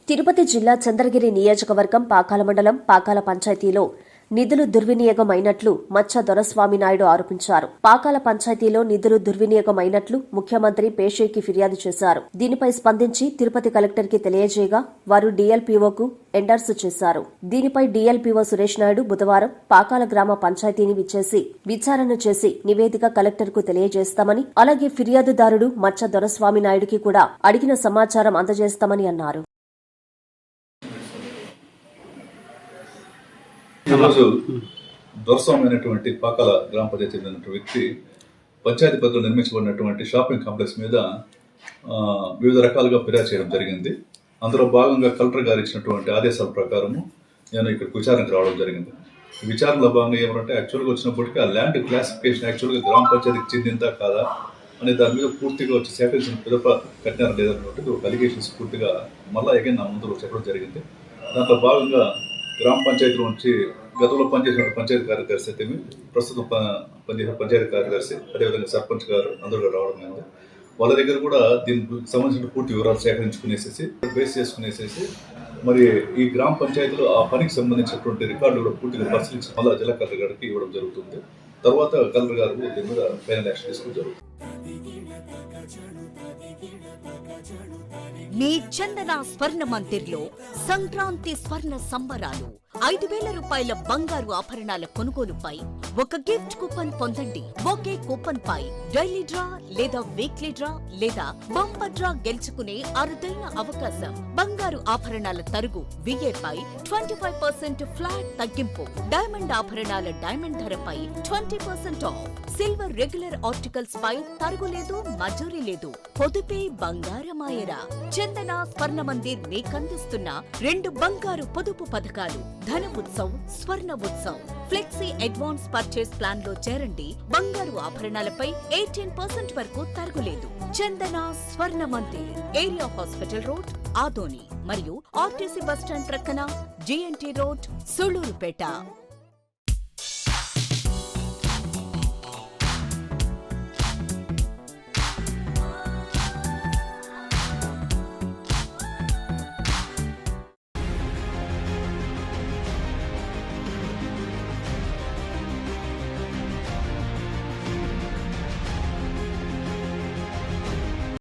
తిరుపతి జిల్లా చంద్రగిరి నియోజకవర్గం పాకాల మండలం పాకాల పంచాయతీలో నిధులు దుర్వినియోగం అయినట్లు మచ్చ దొరస్వామి నాయుడు ఆరోపించారు. పాకాల పంచాయతీలో నిధులు దుర్వినియోగం అయినట్లు ముఖ్యమంత్రి పేషేకి ఫిర్యాదు చేశారు. దీనిపై స్పందించి తిరుపతి కలెక్టర్ కి తెలియజేయగా వారు డీఎల్పీఓకు ఎండర్స్ చేశారు. దీనిపై డీఎల్పీఓ సురేష్ నాయుడు బుధవారం పాకాల గ్రామ పంచాయతీని విచ్చేసి విచారణ చేసి నివేదిక కలెక్టర్ కు తెలియజేస్తామని, అలాగే ఫిర్యాదుదారుడు మచ్చ దొరస్వామి నాయుడుకి కూడా అడిగిన సమాచారం అందజేస్తామని అన్నారు. ఈరోజు దొరస్వామి అయినటువంటి పాకాల గ్రామ పంచాయతీ చెందినటువంటి వ్యక్తి పంచాయతీ పరిధిలో నిర్మించబడినటువంటి షాపింగ్ కాంప్లెక్స్ మీద వివిధ రకాలుగా ఫిర్యాదు చేయడం జరిగింది. అందులో భాగంగా కలెక్టర్ గారు ఇచ్చినటువంటి ఆదేశాల ప్రకారము నేను ఇక్కడికి విచారణకు రావడం జరిగింది. విచారణలో భాగంగా ఏమంటే యాక్చువల్గా వచ్చినప్పటికీ ఆ ల్యాండ్ క్లాసిఫికేషన్ యాక్చువల్గా గ్రామ పంచాయతీకి చెందిందా కాదా అనే దాని మీద పూర్తిగా వచ్చి సేకరించిన పిదప కట్టినారా లేదన్నటువంటి ఒక అలిగేషన్స్ పూర్తిగా మళ్ళీ అగైన్ నా ముందు చెప్పడం జరిగింది. దాంట్లో భాగంగా గ్రామ పంచాయతీలో నుంచి గతంలో పనిచేసిన పంచాయతీ కార్యదర్శి అయితే ప్రస్తుతం పనిచేసిన పంచాయతీ కార్యదర్శి అదేవిధంగా సర్పంచ్ గారు అందరూ కూడా రావడం జరిగింది. వాళ్ళ దగ్గర కూడా దీనికి సంబంధించిన పూర్తి వివరాలు సేకరించుకునేసేసి బేస్ చేసుకునేసేసి మరి ఈ గ్రామ పంచాయతీలో ఆ పనికి సంబంధించినటువంటి రికార్డులు కూడా పూర్తిగా పరిశీలించి మళ్ళీ జిల్లా కలెక్టర్ గారికి ఇవ్వడం జరుగుతుంది. తర్వాత కలెక్టర్ గారు దీని మీద ఫైనల్ యాక్షన్ తీసుకోవడం జరుగుతుంది. మీ చందన స్వర్ణ మందిర్లో సంక్రాంతి స్వర్ణ సంబరాలు 5,000 రూపాయల బంగారు ఆభరణాల కొనుగోలుపై ఒక గిఫ్ట్ కూపన్ పొందండి. ఒకే కూపన్ పై డైలీ డ్రా లేదా వీక్లీ డ్రా లేదా బంపర్ డ్రా గెలుచుకునే అరుదైన అవకాశం. బంగారు ఆభరణాల తరుగు VA పై 25% ఫ్లాట్ తగ్గింపు. డైమండ్ ఆభరణాల డైమండ్ ధరపై 20% ఆఫ్. సిల్వర్ రెగ్యులర్ ఆర్టికల్స్ పై తరుగులేదు, మజూరీ లేదు. పొదుపే బంగారమాయరా. చందన స్వర్ణ మందిర్ మీకందిస్తున్న 2 బంగారు పొదుపు పథకాలు. ధన ఉత్సవ్, స్వర్ణ Utsav. Flexi advance purchase plan లో చేరండి. బంగారు ఆభరణాలపై 18% వరకు తరుగులేదు. చందన స్వర్ణ Mandir, area hospital road, Adoni మరియు ఆర్టీసీ బస్టాండ్ ప్రక్కన GNT రోడ్, సూళ్లూరుపేట.